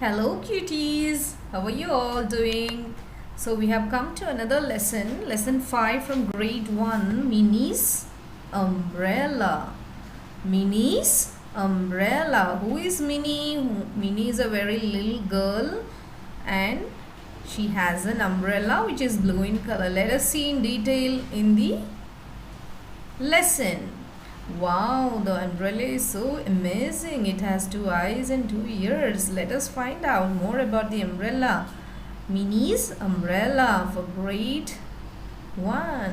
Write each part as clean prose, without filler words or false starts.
Hello cuties, how are you all doing? So we have come to another lesson 5 from grade 1, Minnie's umbrella. Minnie's umbrella. Who is Minnie? Minnie is a very little girl and she has an umbrella which is blue in color. Let us see in detail in the lesson. Wow, the umbrella is so amazing. It has two eyes and two ears. Let us find out more about the umbrella. Minnie's umbrella for grade 1.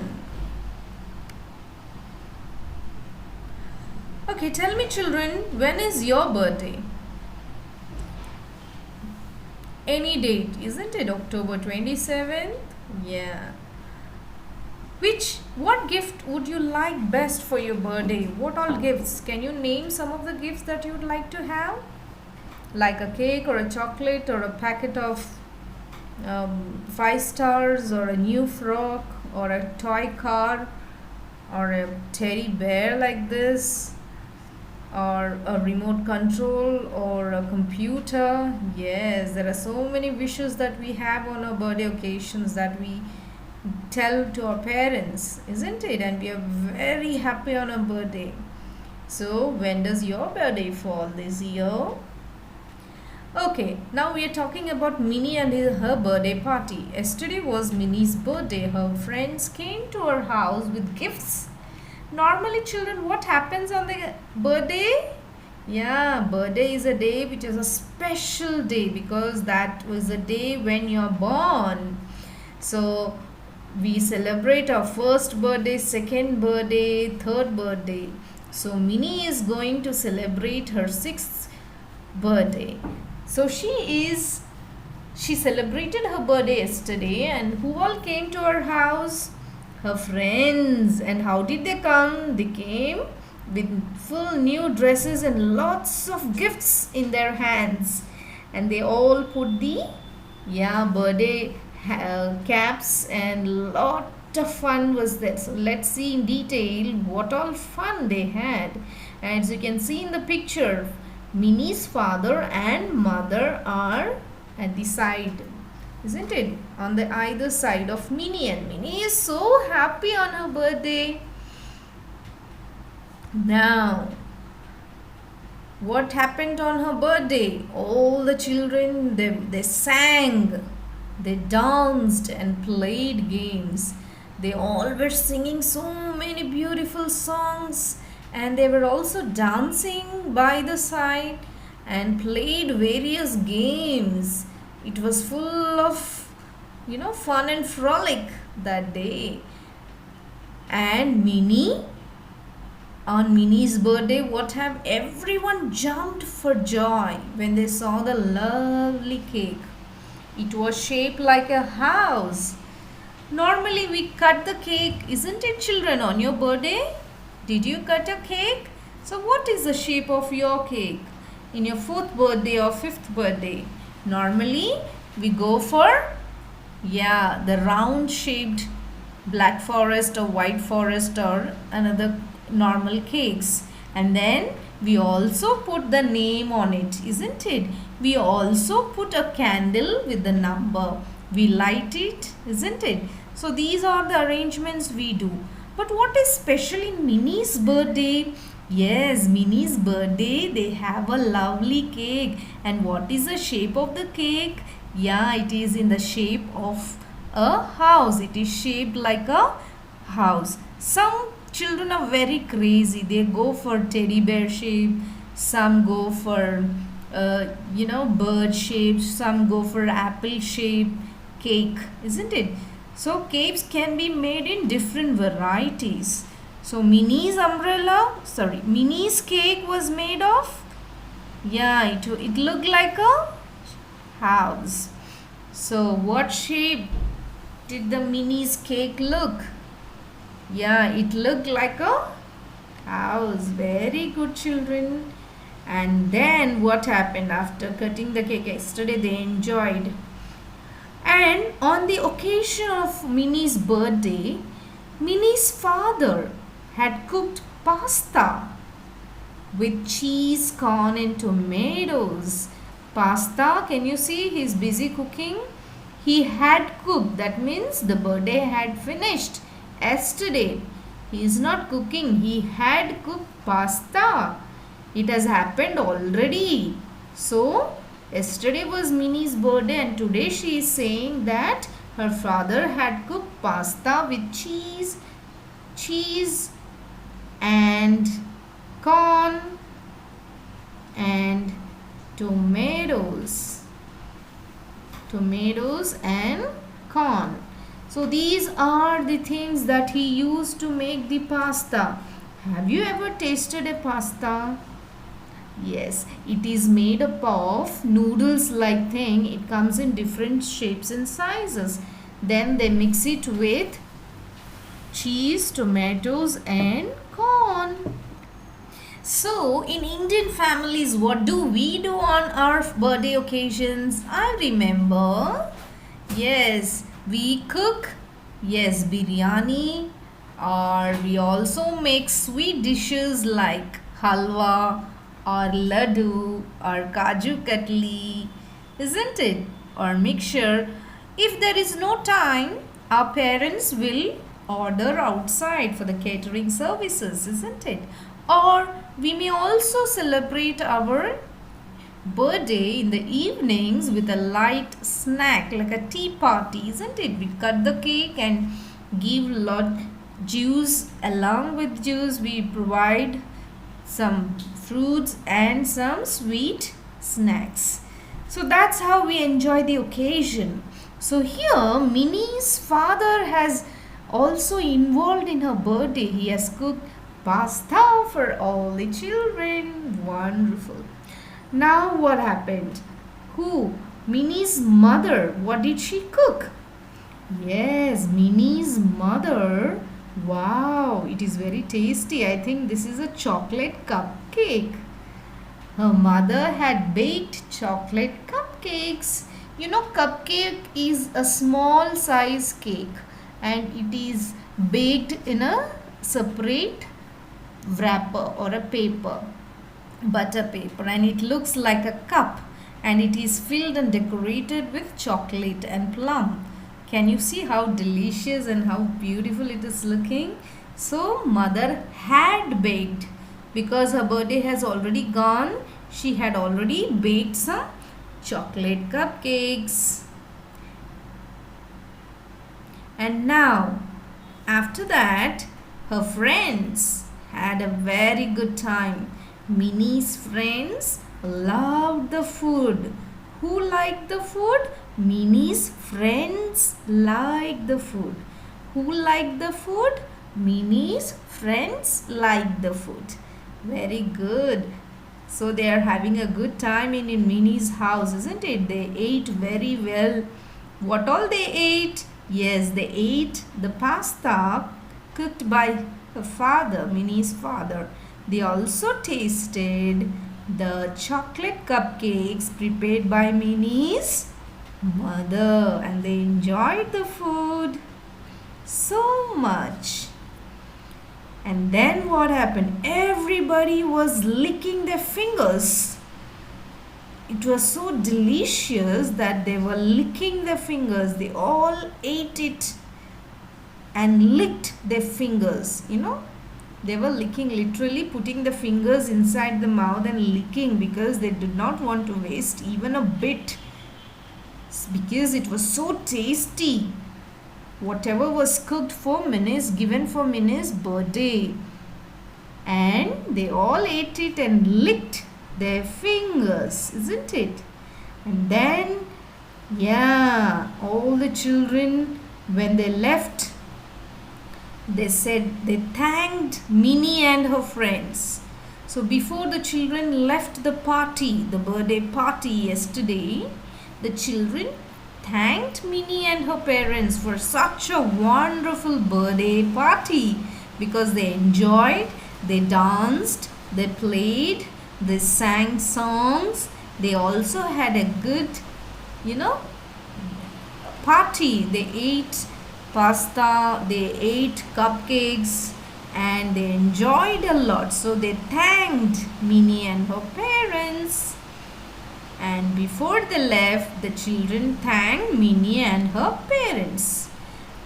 Okay, tell me children, when is your birthday? Any date, isn't it? October 27th? Yeah. What gift would you like best for your birthday? What all gifts? Can you name some of the gifts that you would like to have? Like a cake or a chocolate or a packet of 5 stars or a new frock or a toy car or a teddy bear like this or a remote control or a computer. Yes, there are so many wishes that we have on our birthday occasions that we tell to our parents, isn't it? And we are very happy on our birthday. So when does your birthday fall this year? Okay, now we are talking about Minnie and her birthday party. Yesterday was Minnie's birthday. Her friends came to her house with gifts. Normally children, what happens on the birthday? Yeah, birthday is a day which is a special day because that was the day when you're born. So we celebrate our first birthday, second birthday, third birthday. So Minnie is going to celebrate her sixth birthday. So she celebrated her birthday yesterday, and who all came to her house? Her friends. And how did they come? They came with full new dresses and lots of gifts in their hands. And they all put the birthday caps, and lot of fun was there. So let's see in detail what all fun they had. As you can see in the picture, Minnie's father and mother are at the side, isn't it? On the either side of Minnie, and Minnie is so happy on her birthday. Now, what happened on her birthday? All the children, they sang, they danced and played games. They all were singing so many beautiful songs, and they were also dancing by the side and played various games. It was full of fun and frolic that day. And on Minnie's birthday, what have everyone jumped for joy when they saw the lovely cake. It was shaped like a house. Normally we cut the cake, isn't it children, on your birthday? Did you cut a cake? So what is the shape of your cake in your 4th birthday or 5th birthday? Normally we go for the round shaped black forest or white forest or another normal cakes. And then we also put the name on it, isn't it? We also put a candle with the number. We light it, isn't it? So these are the arrangements we do. But what is special in Minnie's birthday? Yes, Minnie's birthday, they have a lovely cake. And what is the shape of the cake? Yeah, it is in the shape of a house. It is shaped like a house. Some children are very crazy. They go for teddy bear shape. Some go for bird shape. Some go for apple shape cake, isn't it? So cakes can be made in different varieties. So Minnie's cake was made of, it looked like a house. So what shape did the Minnie's cake look? Yeah, it looked like a house. Very good children. And then what happened after cutting the cake yesterday? They enjoyed. And on the occasion of Minnie's birthday, Minnie's father had cooked pasta with cheese, corn and tomatoes. Pasta, can you see he's busy cooking? He had cooked, that means the birthday had finished yesterday. He is not cooking, he had cooked pasta. It has happened already. So, yesterday was Minnie's birthday and today she is saying that her father had cooked pasta with cheese and corn and tomatoes and corn. So these are the things that he used to make the pasta. Have you ever tasted a pasta? Yes, it is made up of noodles like thing. It comes in different shapes and sizes. Then they mix it with cheese, tomatoes and corn. So, in Indian families, what do we do on our birthday occasions? I remember, yes, we cook, yes, biryani, or we also make sweet dishes like halwa or laddu or kaju katli, isn't it? Or mixture. If there is no time, our parents will order outside for the catering services, isn't it? Or we may also celebrate our birthday in the evenings with a light snack like a tea party, isn't it? We cut the cake and give lot juice. Along with juice, we provide some fruits and some sweet snacks. So that's how we enjoy the occasion. So here Minnie's father has also involved in her birthday. He has cooked pasta for all the children. Wonderful. Now what happened? Who? Minnie's mother. What did she cook? Yes, Minnie's mother. Wow, it is very tasty. I think this is a chocolate cupcake. Her mother had baked chocolate cupcakes. You know, cupcake is a small size cake and it is baked in a separate wrapper or a paper, butter paper, and it looks like a cup and it is filled and decorated with chocolate and plum. Can you see how delicious and how beautiful it is looking? So mother had baked, because her birthday has already gone, she had already baked some chocolate cupcakes. And now after that her friends had a very good time. Minnie's friends loved the food. Who liked the food? Minnie's friends liked the food. Who liked the food? Minnie's friends liked the food. Very good. So they are having a good time in Minnie's house, isn't it? They ate very well. What all they ate? Yes, they ate the pasta cooked by her father, Minnie's father. They also tasted the chocolate cupcakes prepared by Minnie's mother, and they enjoyed the food so much. And then what happened? Everybody was licking their fingers. It was so delicious that they were licking their fingers. They all ate it and licked their fingers, They were licking, literally putting the fingers inside the mouth and licking, because they did not want to waste even a bit, because it was so tasty. Whatever was cooked for Minnie's, given for Minnie's birthday. And they all ate it and licked their fingers, isn't it? And then, all the children, when they left, they said they thanked Minnie and her friends. So before the children left the party, the birthday party yesterday, the children thanked Minnie and her parents for such a wonderful birthday party, because they enjoyed, they danced, they played, they sang songs, they also had a good, party. They ate pasta, they ate cupcakes, and they enjoyed a lot. So they thanked Minnie and her parents. And before they left, the children thanked Minnie and her parents.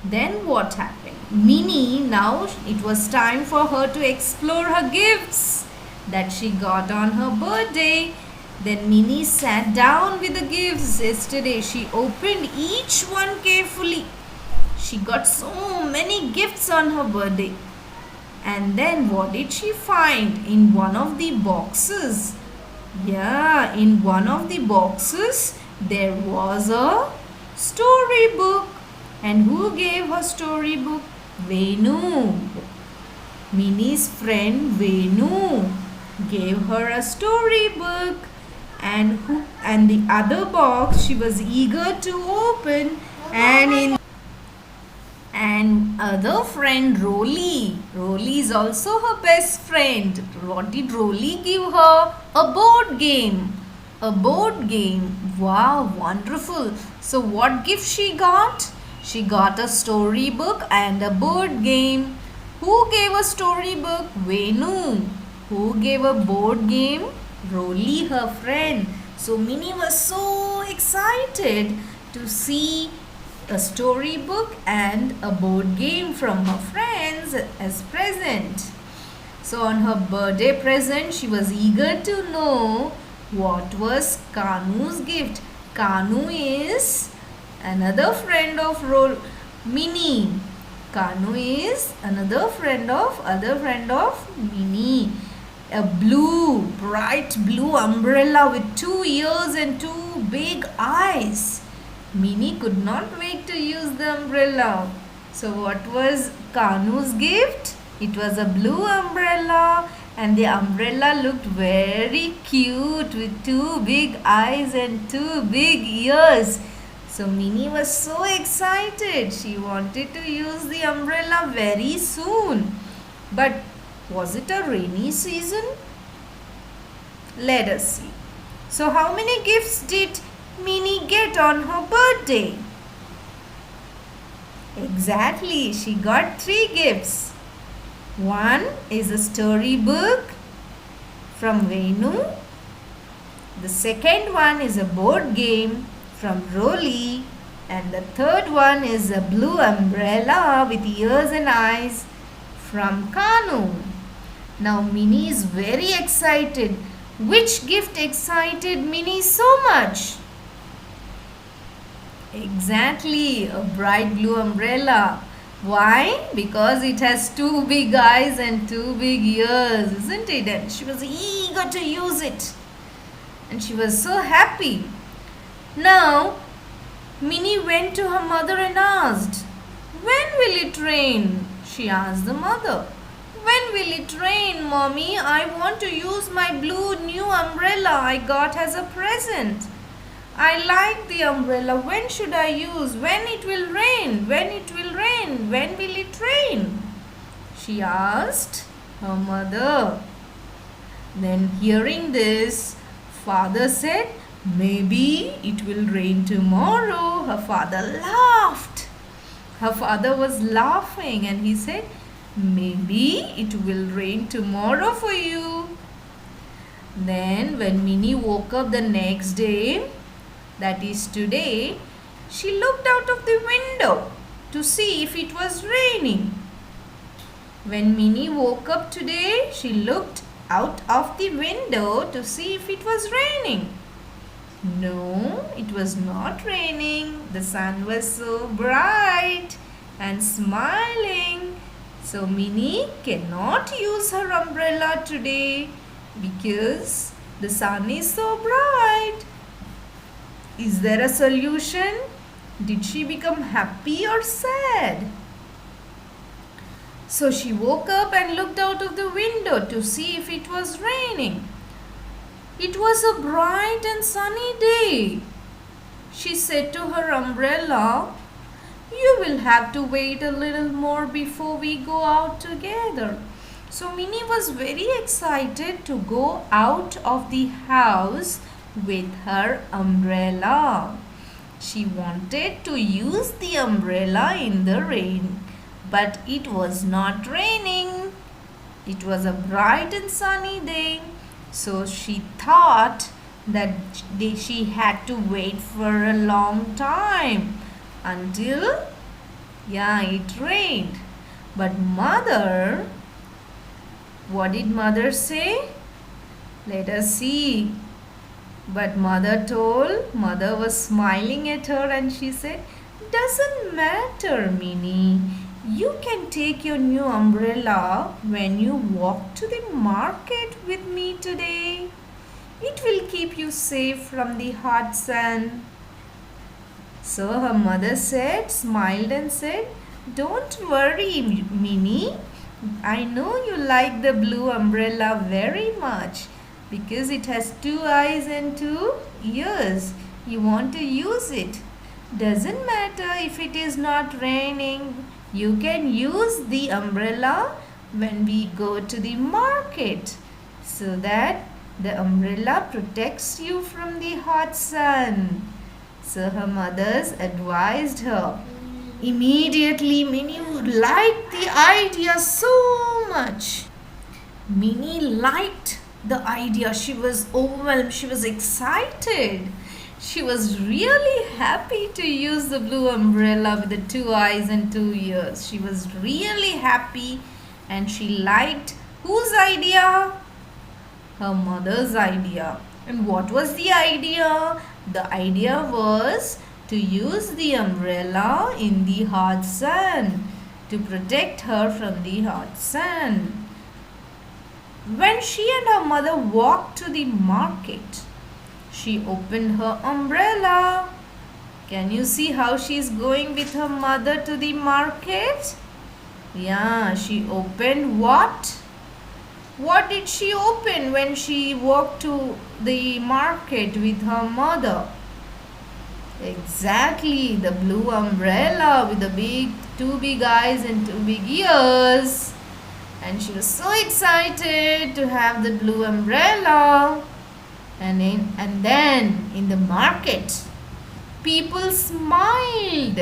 Then what happened? Minnie, now it was time for her to explore her gifts that she got on her birthday. Then Minnie sat down with the gifts. Yesterday she opened each one carefully. She got so many gifts on her birthday. And then what did she find in one of the boxes? Yeah, in one of the boxes there was a storybook. And who gave her storybook? Venu. Minnie's friend Venu gave her a storybook. And the other box she was eager to open, and other friend Rolly. Rolly is also her best friend. What did Rolly give her? A board game. A board game. Wow, wonderful. So what gift she got? She got a storybook and a board game. Who gave a storybook? Venu. Who gave a board game? Rolly, her friend. So Minnie was so excited to see a storybook and a board game from her friends as present. So on her birthday present, she was eager to know what was Kanu's gift. Kanu is another friend of Minnie. Kanu is another friend of Minnie. A bright blue umbrella with 2 ears and 2 big eyes. Minnie could not wait to use the umbrella. So what was Kanu's gift? It was a blue umbrella, and the umbrella looked very cute with 2 big eyes and 2 big ears. So Minnie was so excited. She wanted to use the umbrella very soon. But was it a rainy season? Let us see. So how many gifts did Minnie get on her birthday? Exactly, she got 3 gifts. One is a storybook from Venu. The second one is a board game from Rolly. And the third one is a blue umbrella with ears and eyes from Kanu. Now Minnie is very excited. Which gift excited Minnie so much? Exactly, a bright blue umbrella. Why? Because it has 2 big eyes and 2 big ears, isn't it? And she was eager to use it. And she was so happy. Now, Minnie went to her mother and asked, "When will it rain?" She asked the mother. "When will it rain, Mommy? I want to use my blue new umbrella I got as a present. I like the umbrella. When should I use? When it will rain? When it will rain? When will it rain?" She asked her mother. Then hearing this, father said, "Maybe it will rain tomorrow." Her father laughed. Her father was laughing and he said, "Maybe it will rain tomorrow for you." Then when Minnie woke up the next day, that is today, she looked out of the window to see if it was raining. When Minnie woke up today, she looked out of the window to see if it was raining. No, it was not raining. The sun was so bright and smiling. So Minnie cannot use her umbrella today because the sun is so bright. Is there a solution? Did she become happy or sad? So she woke up and looked out of the window to see if it was raining. It was a bright and sunny day. She said to her umbrella, "You will have to wait a little more before we go out together." So Minnie was very excited to go out of the house with her umbrella. She wanted to use the umbrella in the rain, but it was not raining. It was a bright and sunny day. So she thought, that she had to wait for a long time until, yeah, it rained. But mother, what did mother say? Let us see. But mother was smiling at her and she said, doesn't matter, Minnie. You can take your new umbrella when you walk to the market with me today. It will keep you safe from the hot sun. So her mother smiled and said, don't worry, Minnie. I know you like the blue umbrella very much because it has two eyes and two ears. You want to use it. Doesn't matter if it is not raining. You can use the umbrella when we go to the market so that the umbrella protects you from the hot sun. So her mothers advised her. Immediately, Minnie liked the idea so much. Minnie liked the idea. She was overwhelmed. She was excited. She was really happy to use the blue umbrella with the two eyes and two ears. She was really happy and she liked whose idea? Her mother's idea. And what was the idea? The idea was to use the umbrella in the hot sun to protect her from the hot sun. When she and her mother walked to the market, she opened her umbrella. Can you see how she is going with her mother to the market? Yeah, she opened what? What did she open when she walked to the market with her mother? Exactly, the blue umbrella with the two big eyes and two big ears. And she was so excited to have the blue umbrella. And then in the market, people smiled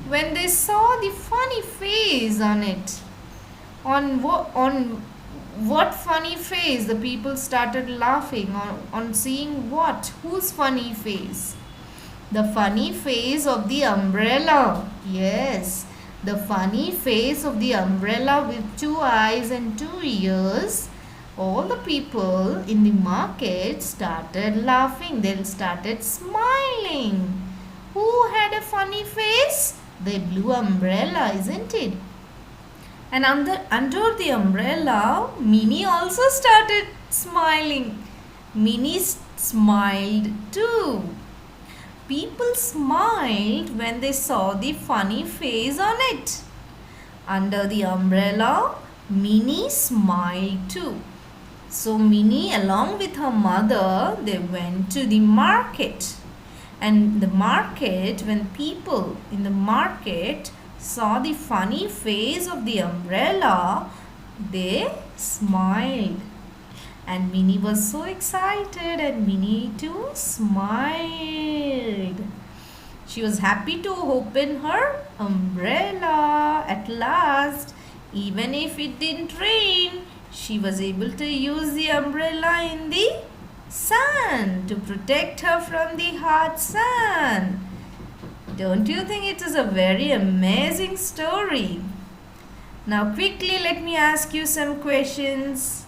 when they saw the funny face on it. On what funny face? The people started laughing on seeing what? Whose funny face? The funny face of the umbrella. Yes, the funny face of the umbrella with two eyes and two ears. All the people in the market started laughing. They started smiling. Who had a funny face? The blue umbrella, isn't it? And under the umbrella, Minnie also started smiling. Minnie smiled too. People smiled when they saw the funny face on it. Under the umbrella, Minnie smiled too. So Minnie, along with her mother, they went to the market. And the market, when people in the market saw the funny face of the umbrella, they smiled. And Minnie was so excited and Minnie too smiled. She was happy to open her umbrella at last. Even if it didn't rain, she was able to use the umbrella in the sun to protect her from the hot sun. Don't you think it is a very amazing story? Now quickly let me ask you some questions.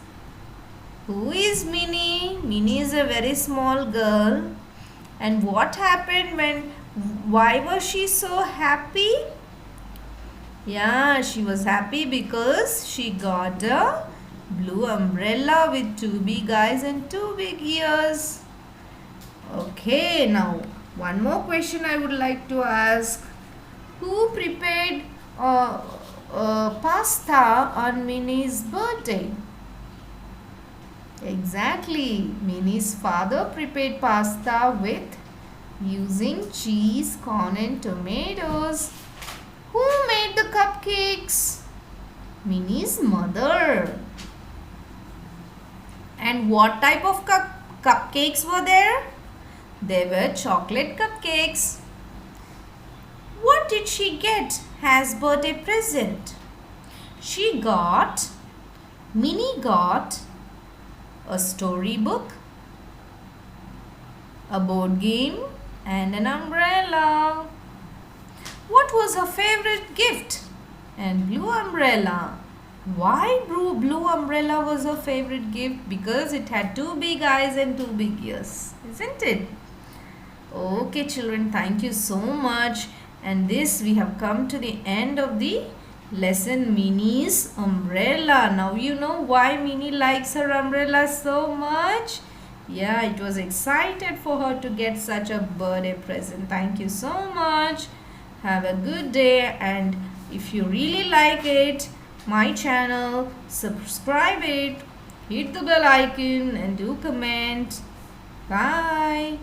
Who is Minnie? Minnie is a very small girl. And what happened why was she so happy? Yeah, she was happy because she got a blue umbrella with two big eyes and two big ears. Okay, now one more question I would like to ask. Who prepared pasta on Minnie's birthday? Exactly. Minnie's father prepared pasta with using cheese, corn and tomatoes. Who made the cupcakes? Minnie's mother. And what type of cupcakes were there? They were chocolate cupcakes. What did she get as birthday present? Minnie got a storybook, a board game, and an umbrella. What was her favorite gift? And blue umbrella. Why blue umbrella was her favorite gift? Because it had two big eyes and two big ears, isn't it? Okay, children, thank you so much. And this we have come to the end of the lesson Minnie's umbrella. Now you know why Minnie likes her umbrella so much. Yeah, it was excited for her to get such a birthday present. Thank you so much. Have a good day, and if you really like it, my channel, subscribe it, hit the bell icon and do comment. Bye.